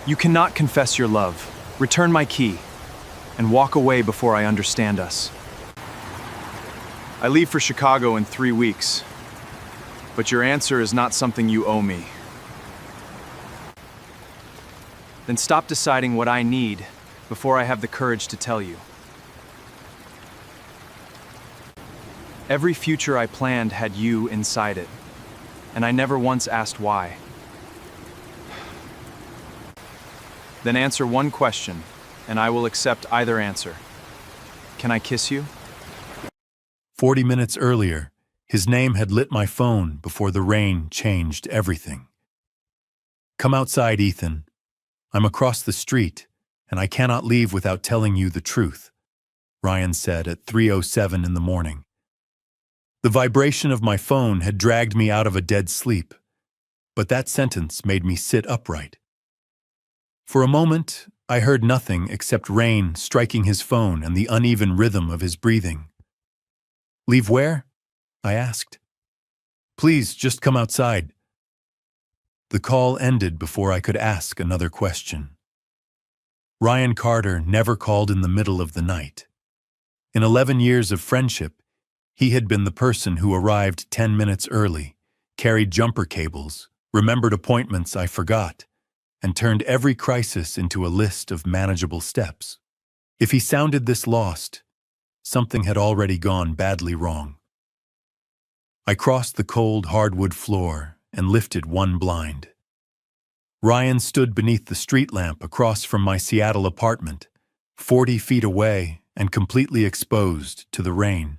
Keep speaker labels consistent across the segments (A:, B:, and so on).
A: You cannot confess your love. Return my key, and walk away before I understand us. I leave for Chicago in 3 weeks, but your answer is not something you owe me. Then stop deciding what I need before I have the courage to tell you. Every future I planned had you inside it, and I never once asked why. Then answer one question, and I will accept either answer. Can I kiss you?
B: 40 minutes earlier, his name had lit my phone before the rain changed everything. Come outside, Ethan. I'm across the street, and I cannot leave without telling you the truth, Ryan said at 3:07 in the morning. The vibration of my phone had dragged me out of a dead sleep, but that sentence made me sit upright. For a moment, I heard nothing except rain striking his phone and the uneven rhythm of his breathing. Leave where? I asked. Please, just come outside. The call ended before I could ask another question. Ryan Carter never called in the middle of the night. In 11 years of friendship, he had been the person who arrived 10 minutes early, carried jumper cables, remembered appointments I forgot, and turned every crisis into a list of manageable steps. If he sounded this lost, something had already gone badly wrong. I crossed the cold hardwood floor and lifted one blind. Ryan stood beneath the street lamp across from my Seattle apartment, 40 feet away and completely exposed to the rain.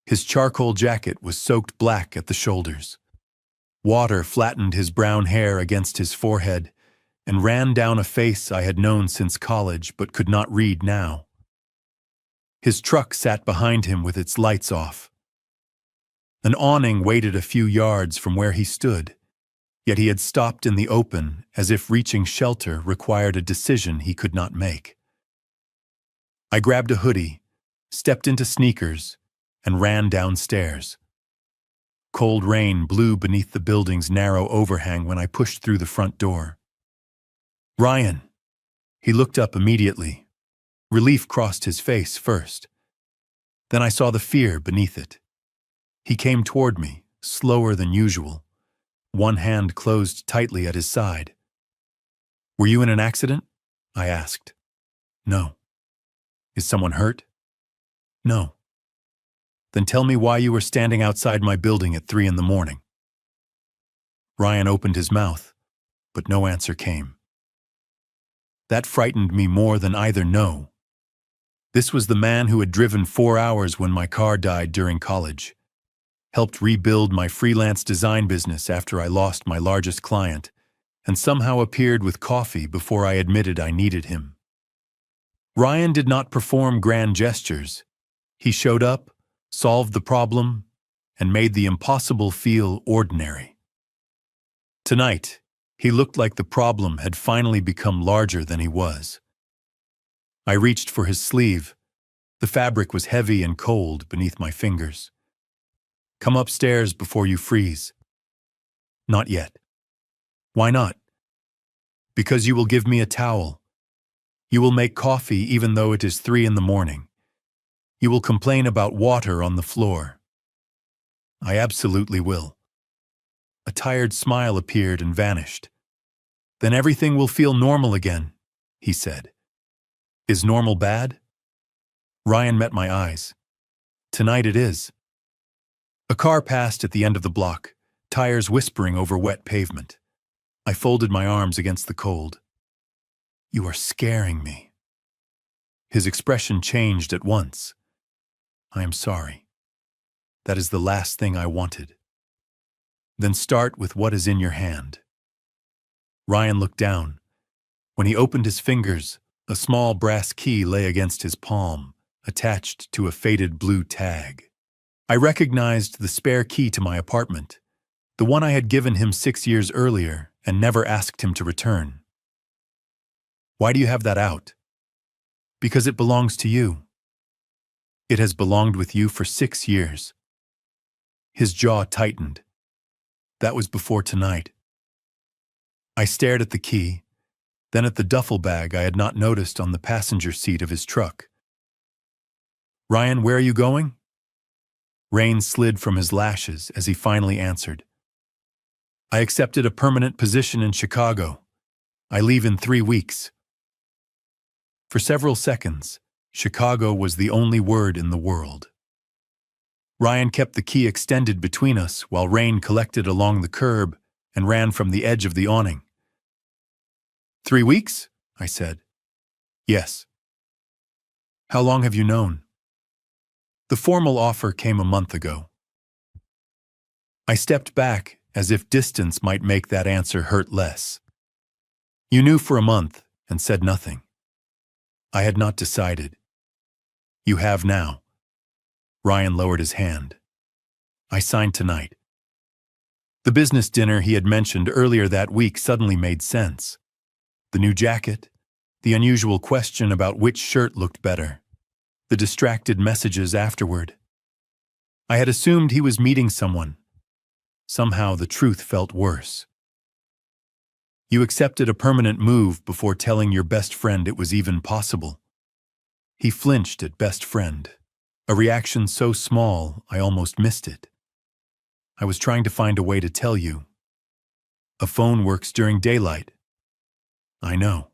B: His charcoal jacket was soaked black at the shoulders. Water flattened his brown hair against his forehead and ran down a face I had known since college but could not read now. His truck sat behind him with its lights off. An awning waited a few yards from where he stood, yet he had stopped in the open as if reaching shelter required a decision he could not make. I grabbed a hoodie, stepped into sneakers, and ran downstairs. Cold rain blew beneath the building's narrow overhang when I pushed through the front door. Ryan! He looked up immediately. Relief crossed his face first. Then I saw the fear beneath it. He came toward me, slower than usual. One hand closed tightly at his side. Were you in an accident? I asked. No. Is someone hurt? No. Then tell me why you were standing outside my building at 3 in the morning. Ryan opened his mouth, but no answer came. That frightened me more than either no. This was the man who had driven 4 hours when my car died during college, helped rebuild my freelance design business after I lost my largest client, and somehow appeared with coffee before I admitted I needed him. Ryan did not perform grand gestures. He showed up, solved the problem, and made the impossible feel ordinary. Tonight, he looked like the problem had finally become larger than he was. I reached for his sleeve. The fabric was heavy and cold beneath my fingers. Come upstairs before you freeze. Not yet. Why not? Because you will give me a towel. You will make coffee even though it is 3 in the morning. You will complain about water on the floor. I absolutely will. A tired smile appeared and vanished. Then everything will feel normal again, he said. Is normal bad? Ryan met my eyes. Tonight it is. A car passed at the end of the block, tires whispering over wet pavement. I folded my arms against the cold. You are scaring me. His expression changed at once. I am sorry. That is the last thing I wanted. Then start with what is in your hand. Ryan looked down. When he opened his fingers, a small brass key lay against his palm, attached to a faded blue tag. I recognized the spare key to my apartment, the one I had given him 6 years earlier and never asked him to return. Why do you have that out? Because it belongs to you. It has belonged with you for 6 years. His jaw tightened. That was before tonight. I stared at the key, then at the duffel bag I had not noticed on the passenger seat of his truck. "Ryan, where are you going?" Rain slid from his lashes as he finally answered. "I accepted a permanent position in Chicago. I leave in 3 weeks." For several seconds, Chicago was the only word in the world. Ryan kept the key extended between us while rain collected along the curb and ran from the edge of the awning. "3 weeks?" I said. "Yes." "How long have you known?" "The formal offer came a month ago." I stepped back as if distance might make that answer hurt less. "You knew for a month and said nothing." "I had not decided." "You have now." Ryan lowered his hand. "I signed tonight." The business dinner he had mentioned earlier that week suddenly made sense. The new jacket, the unusual question about which shirt looked better, the distracted messages afterward. I had assumed he was meeting someone. Somehow the truth felt worse. "You accepted a permanent move before telling your best friend it was even possible." He flinched at best friend, a reaction so small I almost missed it. "I was trying to find a way to tell you. A phone works during daylight." "I know."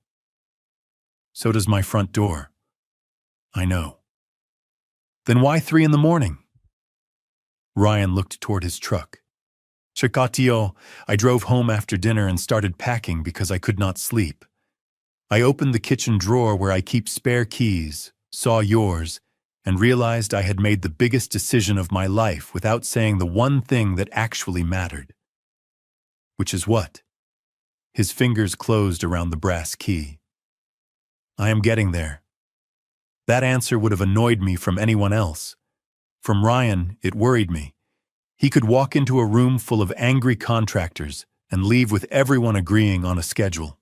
B: "So does my front door." "I know." "Then why 3 in the morning?" Ryan looked toward his truck. "Chikatio, I drove home after dinner and started packing because I could not sleep. I opened the kitchen drawer where I keep spare keys, saw yours, and realized I had made the biggest decision of my life without saying the one thing that actually mattered." "Which is what?" His fingers closed around the brass key. "I am getting there." That answer would have annoyed me from anyone else. From Ryan, it worried me. He could walk into a room full of angry contractors and leave with everyone agreeing on a schedule.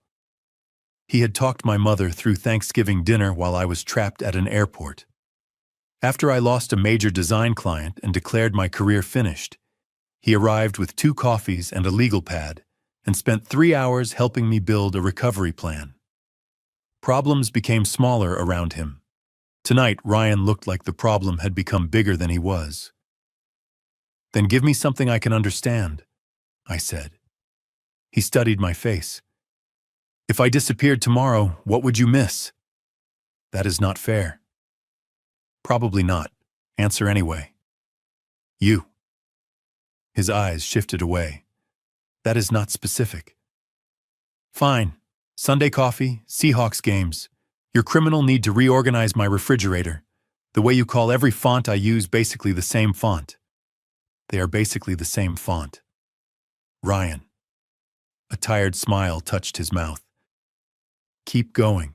B: He had talked my mother through Thanksgiving dinner while I was trapped at an airport. After I lost a major design client and declared my career finished, he arrived with 2 coffees and a legal pad and spent 3 hours helping me build a recovery plan. Problems became smaller around him. Tonight, Ryan looked like the problem had become bigger than he was. "Then give me something I can understand," I said. He studied my face. "If I disappeared tomorrow, what would you miss?" "That is not fair." "Probably not. Answer anyway." "You." His eyes shifted away. "That is not specific." "Fine. Sunday coffee, Seahawks games. Your criminal need to reorganize my refrigerator. The way you call every font I use basically the same font." "They are basically the same font." "Ryan." A tired smile touched his mouth. "Keep going."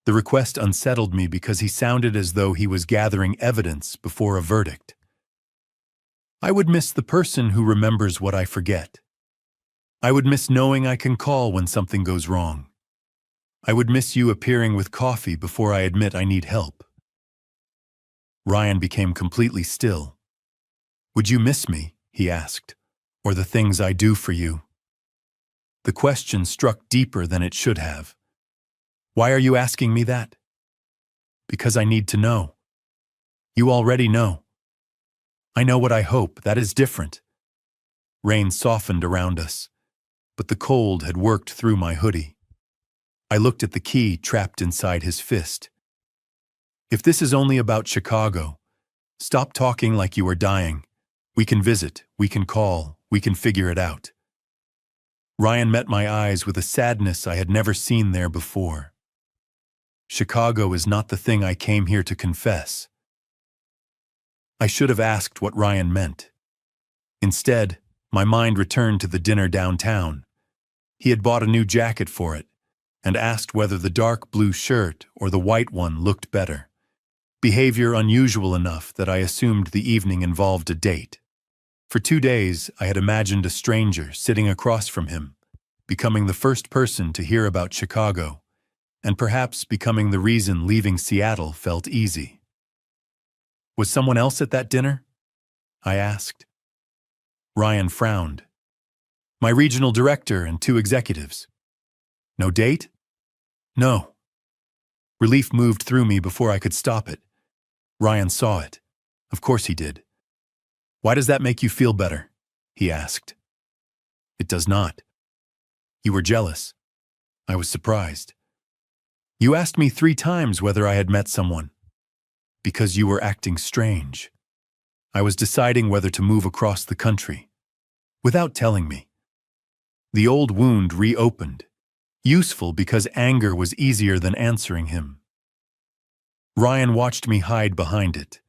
B: The request unsettled me because he sounded as though he was gathering evidence before a verdict. "I would miss the person who remembers what I forget. I would miss knowing I can call when something goes wrong. I would miss you appearing with coffee before I admit I need help." Ryan became completely still. "Would you miss me?" he asked, "or the things I do for you?" The question struck deeper than it should have. "Why are you asking me that?" "Because I need to know." "You already know." "I know what I hope. That is different." Rain softened around us, but the cold had worked through my hoodie. I looked at the key trapped inside his fist. "If this is only about Chicago, stop talking like you are dying. We can visit, we can call, we can figure it out." Ryan met my eyes with a sadness I had never seen there before. "Chicago is not the thing I came here to confess." I should have asked what Ryan meant. Instead, my mind returned to the dinner downtown. He had bought a new jacket for it, and asked whether the dark blue shirt or the white one looked better. Behavior unusual enough that I assumed the evening involved a date. For 2 days, I had imagined a stranger sitting across from him, becoming the first person to hear about Chicago, and perhaps becoming the reason leaving Seattle felt easy. "Was someone else at that dinner?" I asked. Ryan frowned. "My regional director and 2 executives." No date? No. Relief moved through me before I could stop it. Ryan saw it. Of course he did. Why does that make you feel better? He asked. It does not. You were jealous. I was surprised. You asked me 3 times whether I had met someone. Because you were acting strange. I was deciding whether to move across the country. Without telling me. The old wound reopened. Useful because anger was easier than answering him. Ryan watched me hide behind it.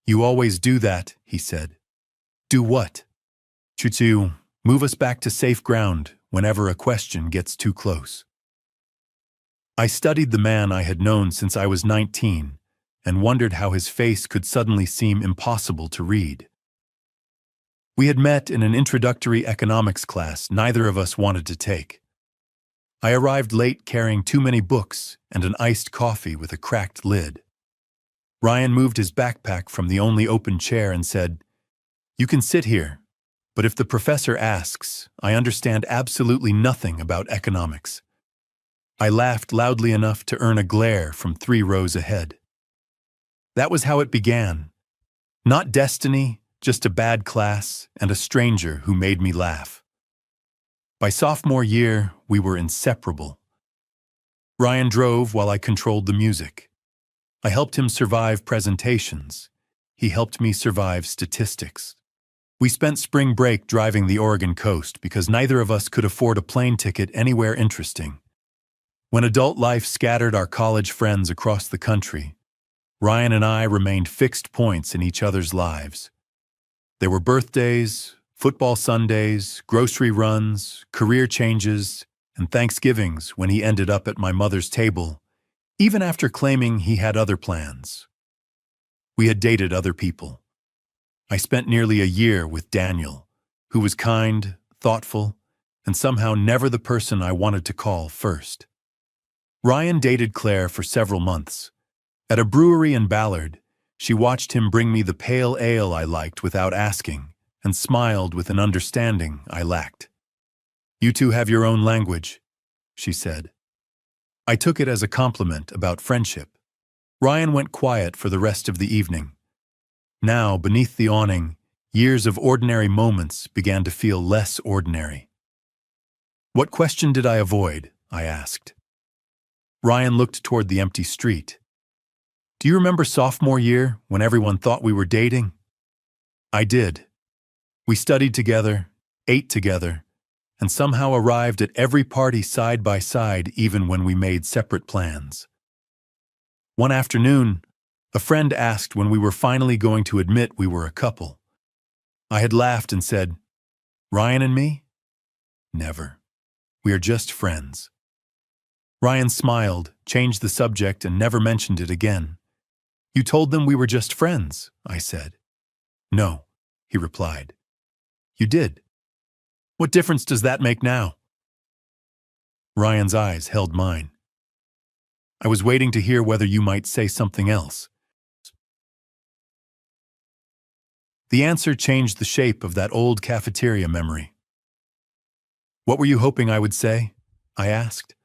B: You always do that, he said. Do what? To move us back to safe ground whenever a question gets too close. I studied the man I had known since I was 19 and wondered how his face could suddenly seem impossible to read. We had met in an introductory economics class neither of us wanted to take. I arrived late carrying too many books and an iced coffee with a cracked lid. Ryan moved his backpack from the only open chair and said, "You can sit here, but if the professor asks, I understand absolutely nothing about economics." I laughed loudly enough to earn a glare from 3 rows ahead. That was how it began. Not destiny, just a bad class and a stranger who made me laugh. By sophomore year, we were inseparable. Ryan drove while I controlled the music. I helped him survive presentations. He helped me survive statistics. We spent spring break driving the Oregon coast because neither of us could afford a plane ticket anywhere interesting. When adult life scattered our college friends across the country, Ryan and I remained fixed points in each other's lives. There were birthdays, football Sundays, grocery runs, career changes, and Thanksgivings when he ended up at my mother's table, even after claiming he had other plans. We had dated other people. I spent nearly a year with Daniel, who was kind, thoughtful, and somehow never the person I wanted to call first. Ryan dated Claire for several months. At a brewery in Ballard, she watched him bring me the pale ale I liked without asking, and smiled with an understanding I lacked. "You two have your own language," she said. I took it as a compliment about friendship. Ryan went quiet for the rest of the evening. Now, beneath the awning, years of ordinary moments began to feel less ordinary. "What question did I avoid?" I asked. Ryan looked toward the empty street. "Do you remember sophomore year when everyone thought we were dating?" I did. We studied together, ate together, and somehow arrived at every party side by side even when we made separate plans. One afternoon, a friend asked when we were finally going to admit we were a couple. I had laughed and said, "Ryan and me? Never. We are just friends." Ryan smiled, changed the subject, and never mentioned it again. "You told them we were just friends," I said. "No," he replied. "You did. What difference does that make now?" Ryan's eyes held mine. "I was waiting to hear whether you might say something else." The answer changed the shape of that old cafeteria memory. "What were you hoping I would say?" I asked.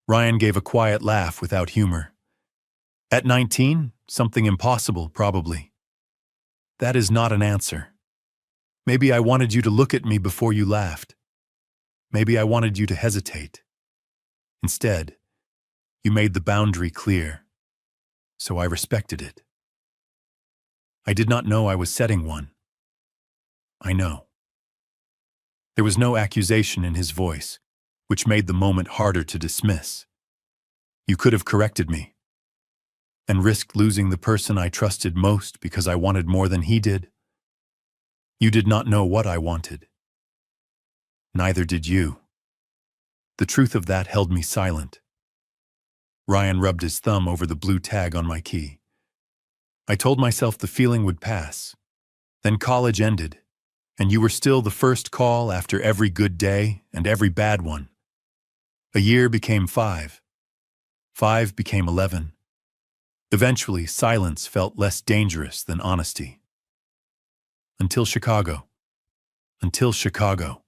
B: Ryan gave a quiet laugh without humor. "At 19, something impossible, probably." "That is not an answer. Maybe I wanted you to look at me before you laughed. Maybe I wanted you to hesitate. Instead, you made the boundary clear, so I respected it. I did not know I was setting one. I know." There was no accusation in his voice, which made the moment harder to dismiss. "You could have corrected me, and risked losing the person I trusted most because I wanted more than he did. You did not know what I wanted. Neither did you. The truth of that held me silent." Ryan rubbed his thumb over the blue tag on my key. "I told myself the feeling would pass. Then college ended, and you were still the first call after every good day and every bad one. A year became 5. 5 became 11. Eventually, silence felt less dangerous than honesty. Until Chicago. Until Chicago."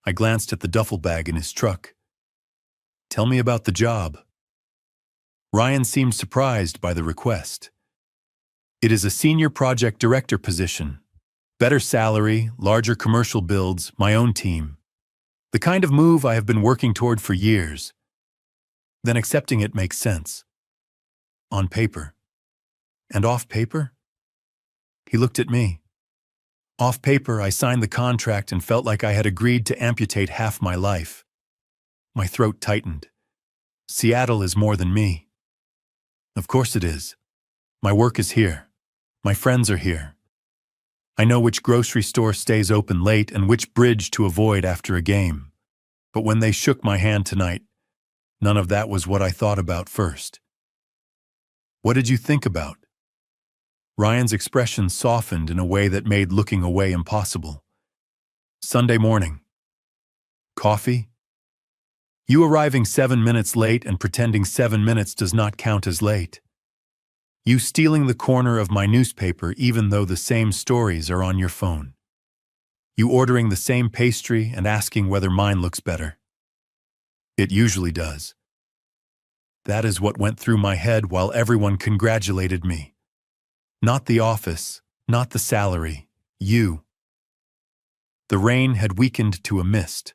B: I glanced at the duffel bag in his truck. Tell me about the job. Ryan seemed surprised by the request. It is a senior project director position. Better salary, larger commercial builds, my own team. The kind of move I have been working toward for years. Then accepting it makes sense. On paper. And off paper? He looked at me. Off paper, I signed the contract and felt like I had agreed to amputate half my life. My throat tightened. Seattle is more than me. Of course it is. My work is here. My friends are here. I know which grocery store stays open late and which bridge to avoid after a game. But when they shook my hand tonight, none of that was what I thought about first. What did you think about? Ryan's expression softened in a way that made looking away impossible. Sunday morning. Coffee? You arriving 7 minutes late and pretending 7 minutes does not count as late. You stealing the corner of my newspaper even though the same stories are on your phone. You ordering the same pastry and asking whether mine looks better. It usually does. That is what went through my head while everyone congratulated me. Not the office, not the salary, you. The rain had weakened to a mist,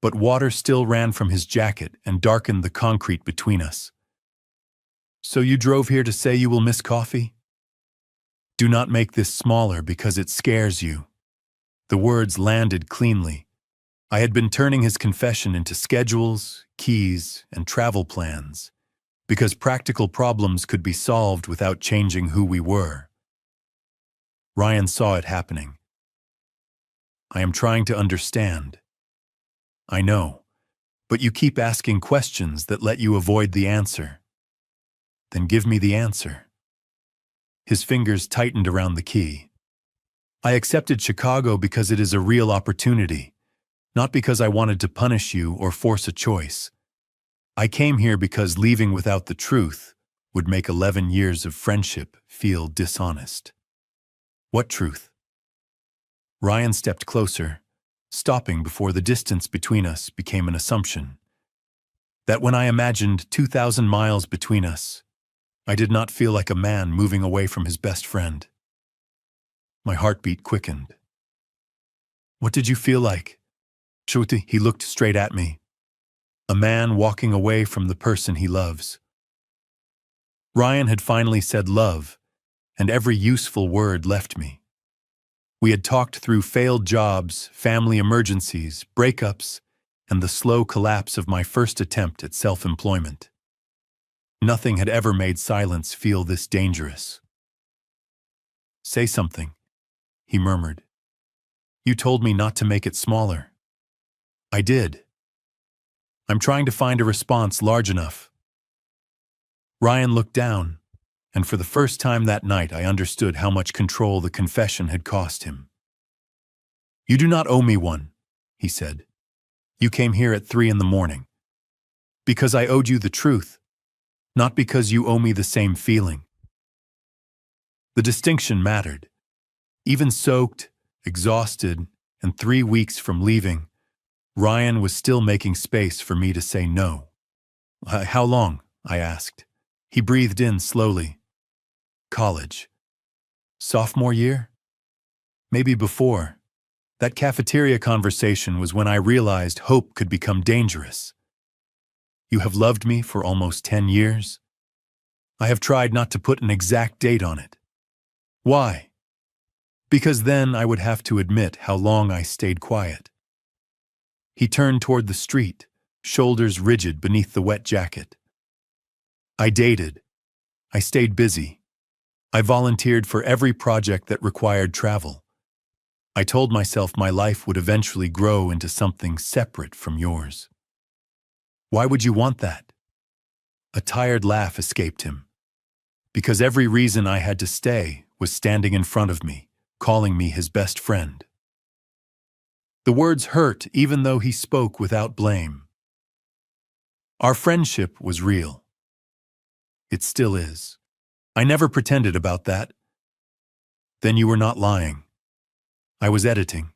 B: but water still ran from his jacket and darkened the concrete between us. So you drove here to say you will miss coffee? Do not make this smaller because it scares you. The words landed cleanly. I had been turning his confession into schedules, keys, and travel plans, because practical problems could be solved without changing who we were. Ryan saw it happening. I am trying to understand. I know, but you keep asking questions that let you avoid the answer. Then give me the answer. His fingers tightened around the key. I accepted Chicago because it is a real opportunity, not because I wanted to punish you or force a choice. I came here because leaving without the truth would make 11 years of friendship feel dishonest. What truth? Ryan stepped closer, stopping before the distance between us became an assumption. That when I imagined 2,000 miles between us, I did not feel like a man moving away from his best friend. My heartbeat quickened. What did you feel like? Shruti, he looked straight at me. A man walking away from the person he loves. Ryan had finally said love, and every useful word left me. We had talked through failed jobs, family emergencies, breakups, and the slow collapse of my first attempt at self-employment. Nothing had ever made silence feel this dangerous. Say something, he murmured. You told me not to make it smaller. I did. I'm trying to find a response large enough. Ryan looked down, and for the first time that night I understood how much control the confession had cost him. You do not owe me one, he said. You came here at 3 a.m. Because I owed you the truth, not because you owe me the same feeling. The distinction mattered. Even soaked, exhausted, and 3 weeks from leaving, Ryan was still making space for me to say no. How long? I asked. He breathed in slowly. College. Sophomore year? Maybe before. That cafeteria conversation was when I realized hope could become dangerous. You have loved me for almost 10 years? I have tried not to put an exact date on it. Why? Because then I would have to admit how long I stayed quiet. He turned toward the street, shoulders rigid beneath the wet jacket. I dated. I stayed busy. I volunteered for every project that required travel. I told myself my life would eventually grow into something separate from yours. Why would you want that? A tired laugh escaped him. Because every reason I had to stay was standing in front of me, calling me his best friend. The words hurt even though he spoke without blame. Our friendship was real. It still is. I never pretended about that. Then you were not lying. I was editing.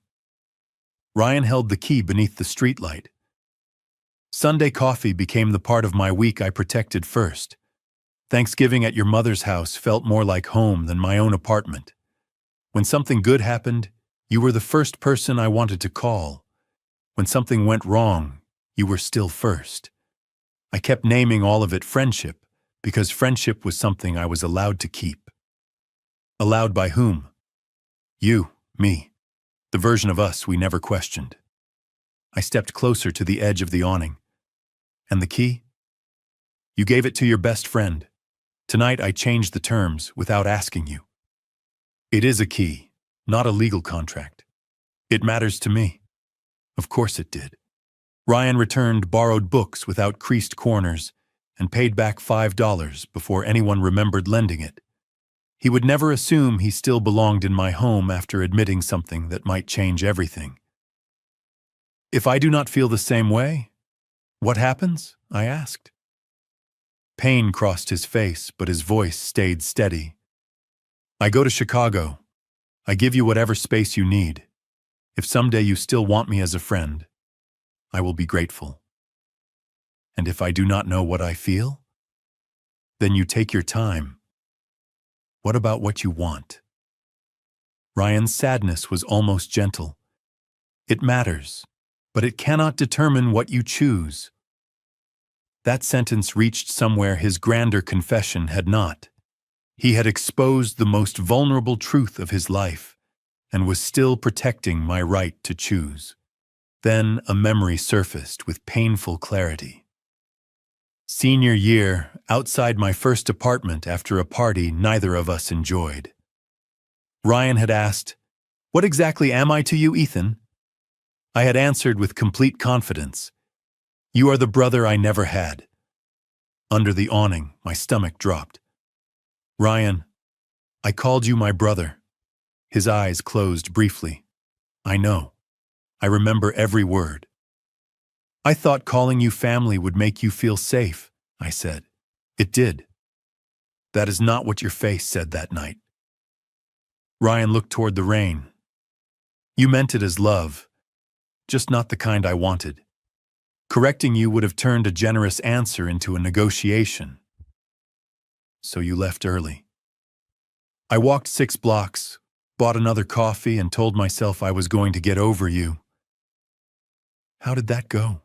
B: Ryan held the key beneath the streetlight. Sunday coffee became the part of my week I protected first. Thanksgiving at your mother's house felt more like home than my own apartment. When something good happened, you were the first person I wanted to call. When something went wrong, you were still first. I kept naming all of it friendship, because friendship was something I was allowed to keep. Allowed by whom? You, me, the version of us we never questioned. I stepped closer to the edge of the awning. And the key? You gave it to your best friend. Tonight I changed the terms without asking you. It is a key, not a legal contract. It matters to me. Of course it did. Ryan returned borrowed books without creased corners and paid back $5 before anyone remembered lending it. He would never assume he still belonged in my home after admitting something that might change everything. If I do not feel the same way, what happens? I asked. Pain crossed his face, but his voice stayed steady. I go to Chicago. I give you whatever space you need. If someday you still want me as a friend, I will be grateful. And if I do not know what I feel, then you take your time. What about what you want? Ryan's sadness was almost gentle. It matters, but it cannot determine what you choose. That sentence reached somewhere his grander confession had not. He had exposed the most vulnerable truth of his life and was still protecting my right to choose. Then a memory surfaced with painful clarity. Senior year, outside my first apartment after a party neither of us enjoyed. Ryan had asked, "What exactly am I to you, Ethan?" I had answered with complete confidence, "You are the brother I never had." Under the awning, my stomach dropped. "Ryan, I called you my brother." His eyes closed briefly. "I know. I remember every word." "I thought calling you family would make you feel safe," I said. "It did." "That is not what your face said that night." Ryan looked toward the rain. "You meant it as love, just not the kind I wanted. Correcting you would have turned a generous answer into a negotiation. So you left early." I walked 6 blocks, bought another coffee, and told myself I was going to get over you. How did that go?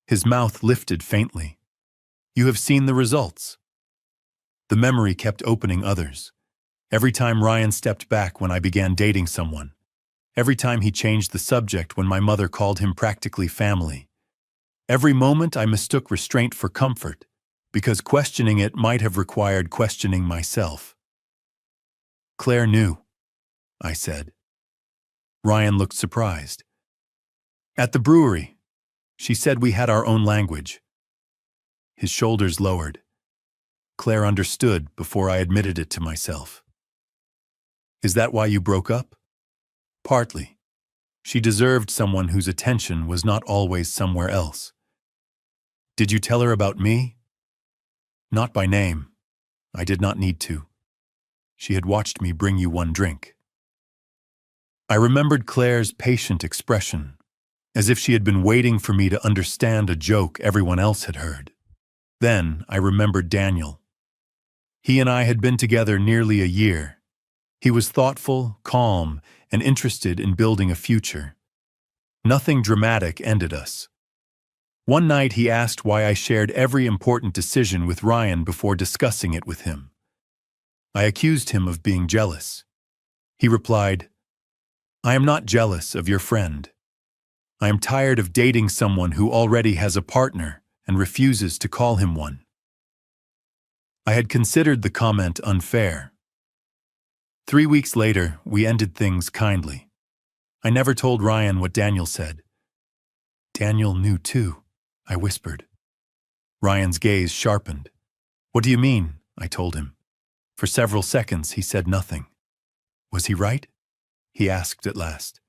B: His mouth lifted faintly. "You have seen the results." The memory kept opening others. Every time Ryan stepped back when I began dating someone. Every time he changed the subject when my mother called him practically family. Every moment I mistook restraint for comfort, because questioning it might have required questioning myself. "Claire knew," I said. Ryan looked surprised. "At the brewery. She said we had our own language." His shoulders lowered. Claire understood before I admitted it to myself. "Is that why you broke up?" "Partly. She deserved someone whose attention was not always somewhere else." "Did you tell her about me?" "Not by name. I did not need to. She had watched me bring you one drink." I remembered Claire's patient expression, as if she had been waiting for me to understand a joke everyone else had heard. Then I remembered Daniel. He and I had been together nearly a year. He was thoughtful, calm, and interested in building a future. Nothing dramatic ended us. One night he asked why I shared every important decision with Ryan before discussing it with him. I accused him of being jealous. He replied, "I am not jealous of your friend. I am tired of dating someone who already has a partner and refuses to call him one." I had considered the comment unfair. 3 weeks later, we ended things kindly. I never told Ryan what Daniel said. "Daniel knew too," I whispered. Ryan's gaze sharpened. "What do you mean?" I told him. For several seconds, he said nothing. "Was he right?" he asked at last.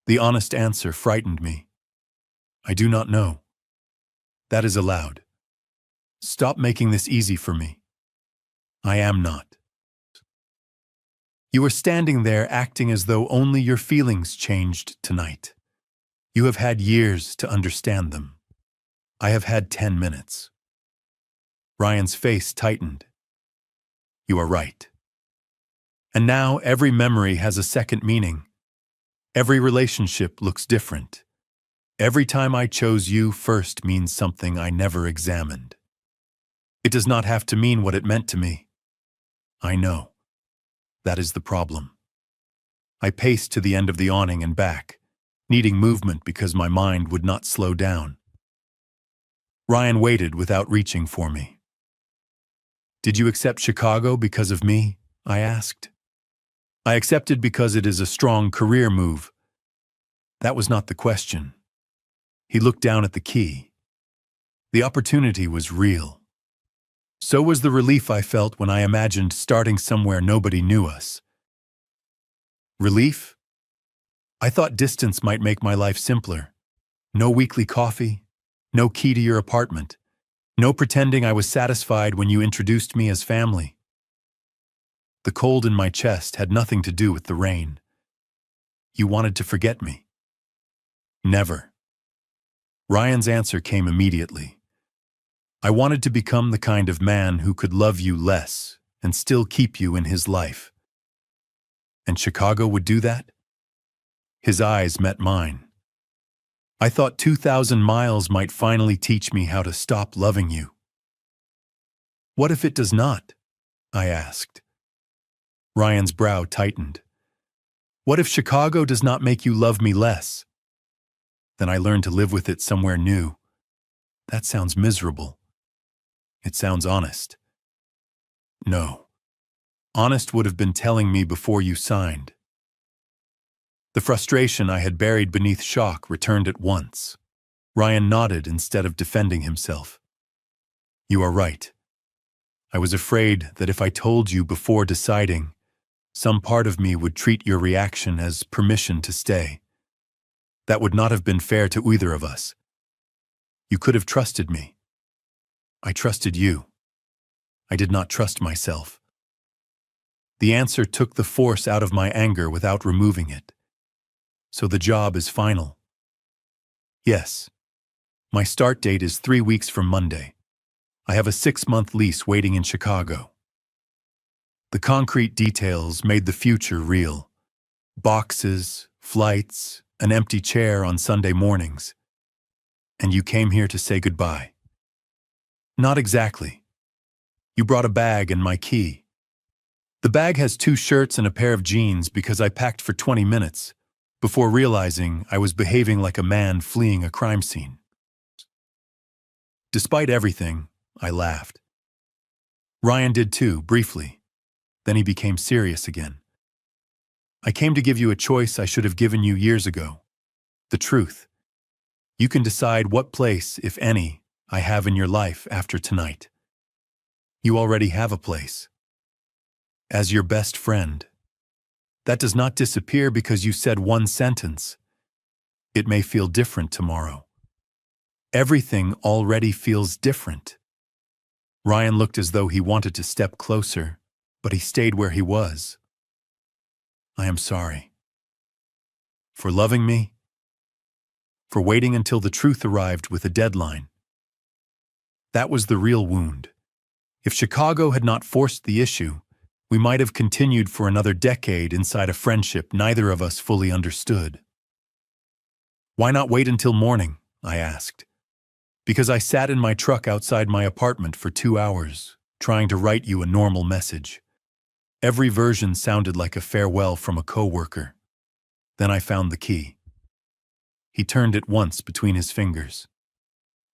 B: The honest answer frightened me. "I do not know." "That is allowed. Stop making this easy for me." "I am not." You are standing there acting as though only your feelings changed tonight. You have had years to understand them. I have had 10 minutes. Ryan's face tightened. You are right. And now every memory has a second meaning. Every relationship looks different. Every time I chose you first means something I never examined. It does not have to mean what it meant to me. I know. That is the problem. I paced to the end of the awning and back, needing movement because my mind would not slow down. Ryan waited without reaching for me. Did you accept Chicago because of me? I asked. I accepted because it is a strong career move. That was not the question. He looked down at the key. The opportunity was real. So was the relief I felt when I imagined starting somewhere nobody knew us. Relief? I thought distance might make my life simpler. No weekly coffee, no key to your apartment, no pretending I was satisfied when you introduced me as family. The cold in my chest had nothing to do with the rain. You wanted to forget me. Never. Ryan's answer came immediately. I wanted to become the kind of man who could love you less and still keep you in his life. And Chicago would do that? His eyes met mine. I thought 2,000 miles might finally teach me how to stop loving you. What if it does not? I asked. Ryan's brow tightened. What if Chicago does not make you love me less? Then I learned to live with it somewhere new. That sounds miserable. It sounds honest. No. Honest would have been telling me before you signed. The frustration I had buried beneath shock returned at once. Ryan nodded instead of defending himself. You are right. I was afraid that if I told you before deciding, some part of me would treat your reaction as permission to stay. That would not have been fair to either of us. You could have trusted me. I trusted you. I did not trust myself. The answer took the force out of my anger without removing it. So the job is final. Yes. My start date is 3 weeks from Monday. I have a 6-month lease waiting in Chicago. The concrete details made the future real. Boxes, flights, an empty chair on Sunday mornings. And you came here to say goodbye. Not exactly. You brought a bag and my key. The bag has 2 shirts and a pair of jeans because I packed for 20 minutes before realizing I was behaving like a man fleeing a crime scene. Despite everything, I laughed. Ryan did too, briefly. Then he became serious again. I came to give you a choice I should have given you years ago. The truth. You can decide what place, if any, I have in your life after tonight. You already have a place. As your best friend. That does not disappear because you said one sentence. It may feel different tomorrow. Everything already feels different. Ryan looked as though he wanted to step closer, but he stayed where he was. I am sorry. For loving me? For waiting until the truth arrived with a deadline. That was the real wound. If Chicago had not forced the issue, we might have continued for another decade inside a friendship neither of us fully understood. Why not wait until morning? I asked. Because I sat in my truck outside my apartment for 2 hours, trying to write you a normal message. Every version sounded like a farewell from a coworker. Then I found the key. He turned it once between his fingers.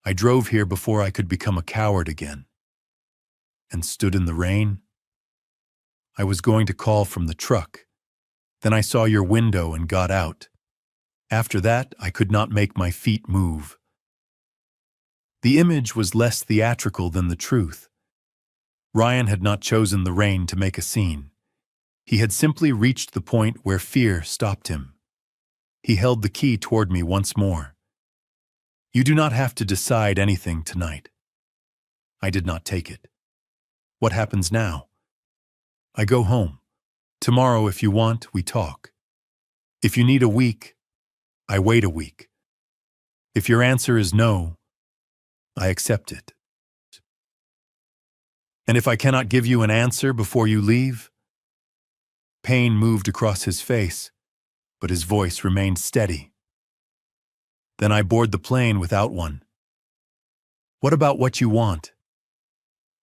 B: I drove here before I could become a coward again. And stood in the rain. I was going to call from the truck. Then I saw your window and got out. After that, I could not make my feet move. The image was less theatrical than the truth. Ryan had not chosen the rain to make a scene. He had simply reached the point where fear stopped him. He held the key toward me once more. You do not have to decide anything tonight. I did not take it. What happens now? I go home. Tomorrow, if you want, we talk. If you need a week, I wait a week. If your answer is no, I accept it. And if I cannot give you an answer before you leave? Pain moved across his face, but his voice remained steady. Then I board the plane without one. What about what you want?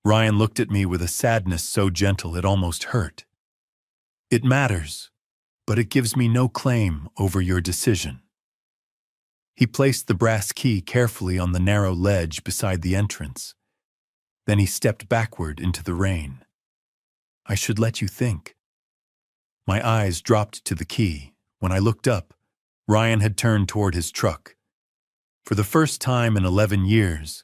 B: Ryan looked at me with a sadness so gentle it almost hurt. It matters, but it gives me no claim over your decision. He placed the brass key carefully on the narrow ledge beside the entrance. Then he stepped backward into the rain. I should let you think. My eyes dropped to the key. When I looked up, Ryan had turned toward his truck. For the first time in 11 years,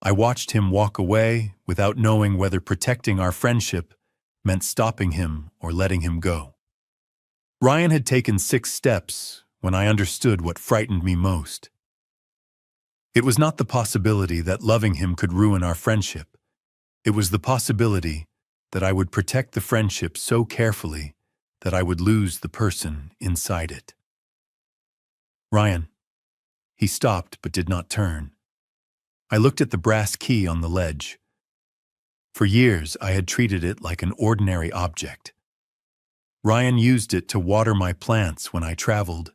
B: I watched him walk away without knowing whether protecting our friendship meant stopping him or letting him go. Ryan had taken 6 steps when I understood what frightened me most. It was not the possibility that loving him could ruin our friendship. It was the possibility that I would protect the friendship so carefully that I would lose the person inside it. Ryan. He stopped but did not turn. I looked at the brass key on the ledge. For years, I had treated it like an ordinary object. Ryan used it to water my plants when I traveled,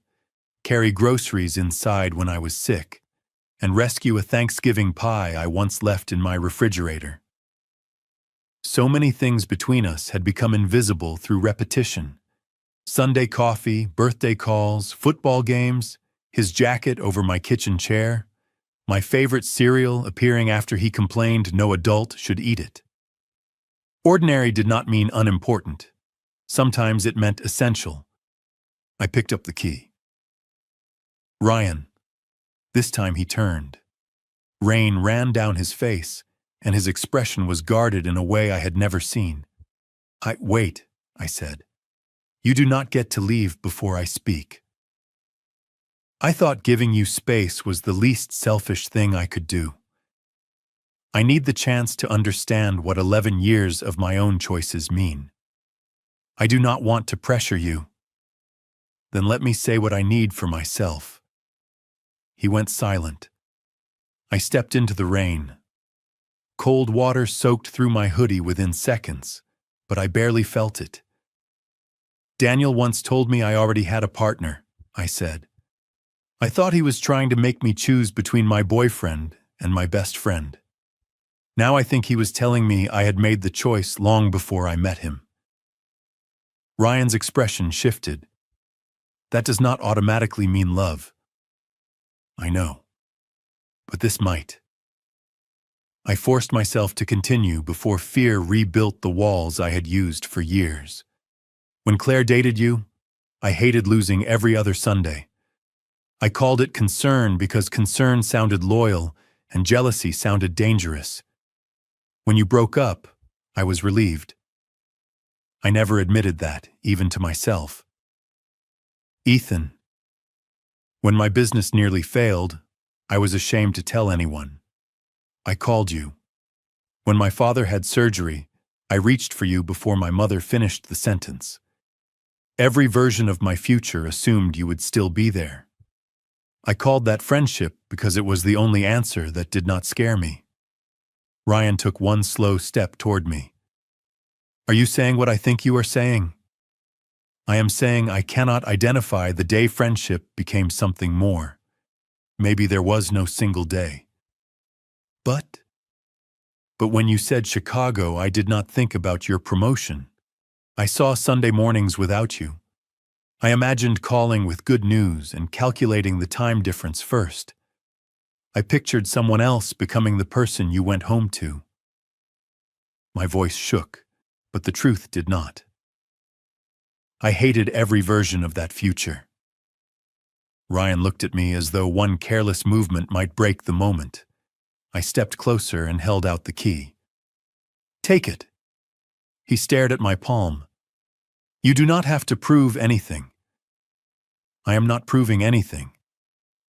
B: carry groceries inside when I was sick, and rescue a Thanksgiving pie I once left in my refrigerator. So many things between us had become invisible through repetition. Sunday coffee, birthday calls, football games, his jacket over my kitchen chair, my favorite cereal appearing after he complained no adult should eat it. Ordinary did not mean unimportant. Sometimes it meant essential. I picked up the key. Ryan. This time he turned. Rain ran down his face, and his expression was guarded in a way I had never seen. Wait, I said. You do not get to leave before I speak. I thought giving you space was the least selfish thing I could do. I need the chance to understand what 11 years of my own choices mean. I do not want to pressure you. Then let me say what I need for myself. He went silent. I stepped into the rain. Cold water soaked through my hoodie within seconds, but I barely felt it. Daniel once told me I already had a partner, I said. I thought he was trying to make me choose between my boyfriend and my best friend. Now I think he was telling me I had made the choice long before I met him. Ryan's expression shifted. That does not automatically mean love. I know. But this might. I forced myself to continue before fear rebuilt the walls I had used for years. When Claire dated you, I hated losing every other Sunday. I called it concern because concern sounded loyal and jealousy sounded dangerous. When you broke up, I was relieved. I never admitted that, even to myself. Ethan. When my business nearly failed, I was ashamed to tell anyone. I called you. When my father had surgery, I reached for you before my mother finished the sentence. Every version of my future assumed you would still be there. I called that friendship because it was the only answer that did not scare me. Ryan took one slow step toward me. Are you saying what I think you are saying? I am saying I cannot identify the day friendship became something more. Maybe there was no single day. But when you said Chicago, I did not think about your promotion. I saw Sunday mornings without you. I imagined calling with good news and calculating the time difference first. I pictured someone else becoming the person you went home to. My voice shook, but the truth did not. I hated every version of that future. Ryan looked at me as though one careless movement might break the moment. I stepped closer and held out the key. Take it. He stared at my palm. You do not have to prove anything. I am not proving anything.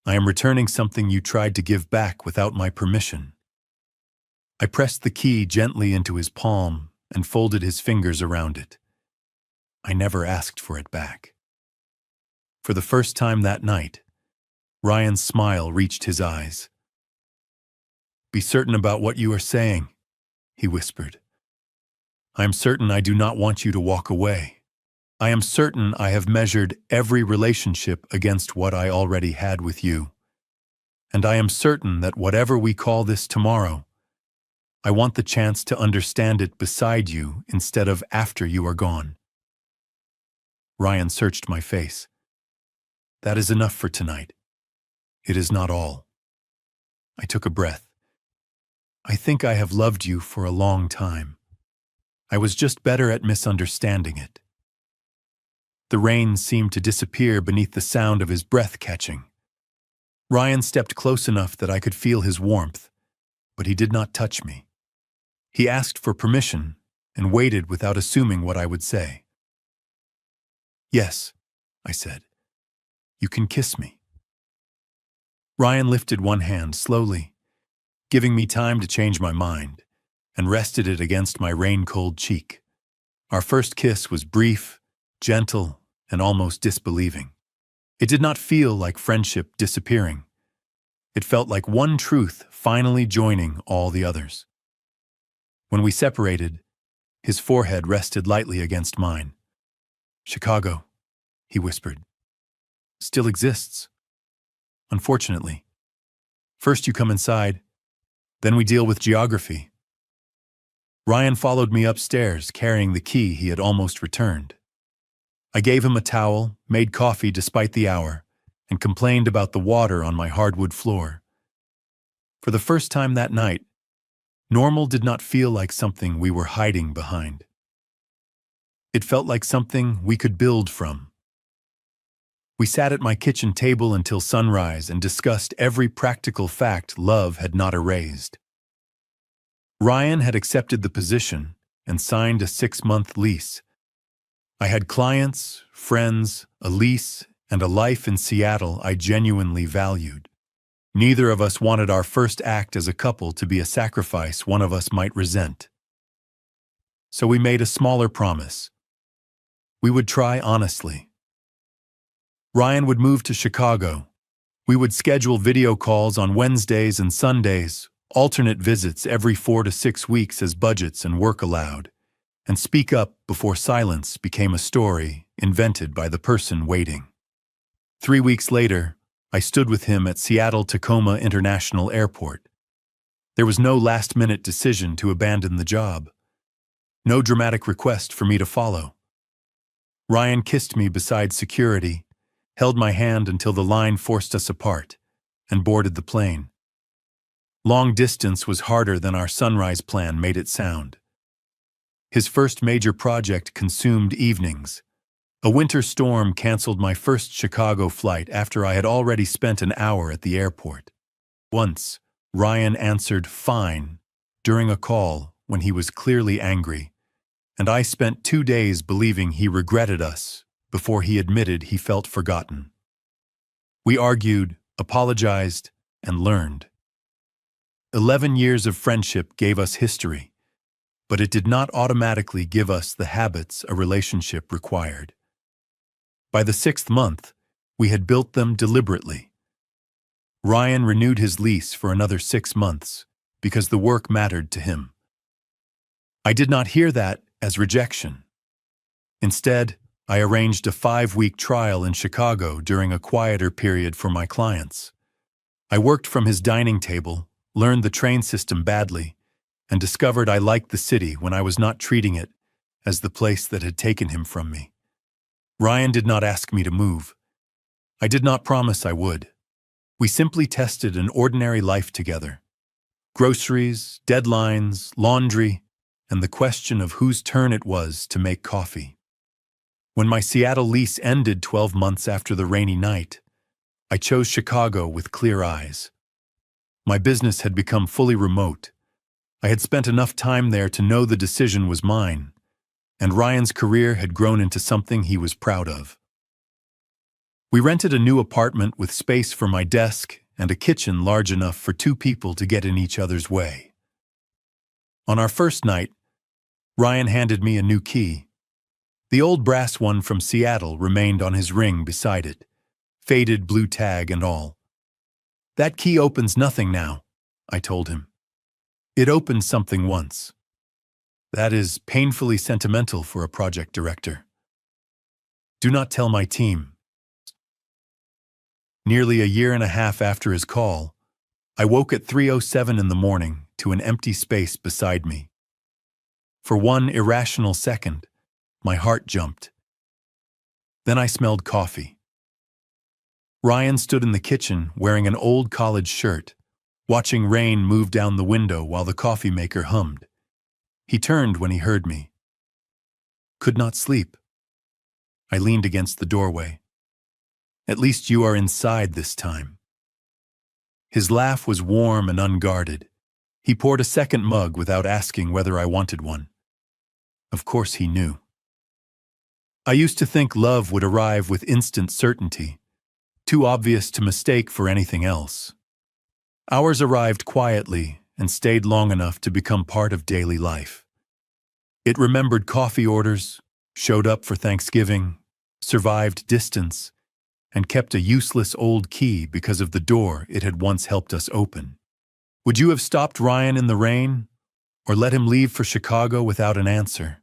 B: I am returning something you tried to give back without my permission. I pressed the key gently into his palm and folded his fingers around it. I never asked for it back. For the first time that night, Ryan's smile reached his eyes. Be certain about what you are saying, he whispered. I am certain I do not want you to walk away. I am certain I have measured every relationship against what I already had with you. And I am certain that whatever we call this tomorrow, I want the chance to understand it beside you instead of after you are gone. Ryan searched my face. That is enough for tonight. It is not all. I took a breath. I think I have loved you for a long time. I was just better at misunderstanding it. The rain seemed to disappear beneath the sound of his breath catching. Ryan stepped close enough that I could feel his warmth, but he did not touch me. He asked for permission and waited without assuming what I would say. Yes, I said. You can kiss me. Ryan lifted one hand slowly, giving me time to change my mind, and rested it against my rain-cold cheek. Our first kiss was brief, gentle, and almost disbelieving. It did not feel like friendship disappearing. It felt like one truth finally joining all the others. When we separated, his forehead rested lightly against mine. Chicago, he whispered, still exists. Unfortunately. First you come inside, then we deal with geography. Ryan followed me upstairs, carrying the key he had almost returned. I gave him a towel, made coffee despite the hour, and complained about the water on my hardwood floor. For the first time that night, normal did not feel like something we were hiding behind. It felt like something we could build from. We sat at my kitchen table until sunrise and discussed every practical fact love had not erased. Ryan had accepted the position and signed a 6-month lease. I had clients, friends, a lease, and a life in Seattle I genuinely valued. Neither of us wanted our first act as a couple to be a sacrifice one of us might resent. So we made a smaller promise. We would try honestly. Ryan would move to Chicago. We would schedule video calls on Wednesdays and Sundays, alternate visits every 4 to 6 weeks as budgets and work allowed, and speak up before silence became a story invented by the person waiting. 3 weeks later, I stood with him at Seattle-Tacoma International Airport. There was no last-minute decision to abandon the job. No dramatic request for me to follow. Ryan kissed me beside security, held my hand until the line forced us apart, and boarded the plane. Long distance was harder than our sunrise plan made it sound. His first major project consumed evenings. A winter storm canceled my first Chicago flight after I had already spent an hour at the airport. Once, Ryan answered fine during a call when he was clearly angry, and I spent 2 days believing he regretted us before he admitted he felt forgotten. We argued, apologized, and learned. 11 years of friendship gave us history, but it did not automatically give us the habits a relationship required. By the 6th month, we had built them deliberately. Ryan renewed his lease for another 6 months because the work mattered to him. I did not hear that as rejection. Instead, I arranged a 5-week trial in Chicago during a quieter period for my clients. I worked from his dining table, learned the train system badly, and discovered I liked the city when I was not treating it as the place that had taken him from me. Ryan did not ask me to move. I did not promise I would. We simply tested an ordinary life together. Groceries, deadlines, laundry, and the question of whose turn it was to make coffee. When my Seattle lease ended 12 months after the rainy night, I chose Chicago with clear eyes. My business had become fully remote. I had spent enough time there to know the decision was mine, and Ryan's career had grown into something he was proud of. We rented a new apartment with space for my desk and a kitchen large enough for 2 people to get in each other's way. On our first night, Ryan handed me a new key. The old brass one from Seattle remained on his ring beside it, faded blue tag and all. That key opens nothing now, I told him. It opened something once. That is painfully sentimental for a project director. Do not tell my team. Nearly a year and a half after his call, I woke at 3:07 in the morning to an empty space beside me. For one irrational second, my heart jumped. Then I smelled coffee. Ryan stood in the kitchen wearing an old college shirt, watching rain move down the window while the coffee maker hummed. He turned when he heard me. Could not sleep. I leaned against the doorway. At least you are inside this time. His laugh was warm and unguarded. He poured a second mug without asking whether I wanted one. Of course he knew. I used to think love would arrive with instant certainty, too obvious to mistake for anything else. Ours arrived quietly and stayed long enough to become part of daily life. It remembered coffee orders, showed up for Thanksgiving, survived distance, and kept a useless old key because of the door it had once helped us open. Would you have stopped Ryan in the rain, or let him leave for Chicago without an answer?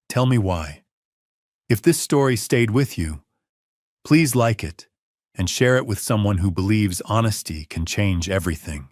B: Tell me why. If this story stayed with you, please like it and share it with someone who believes honesty can change everything.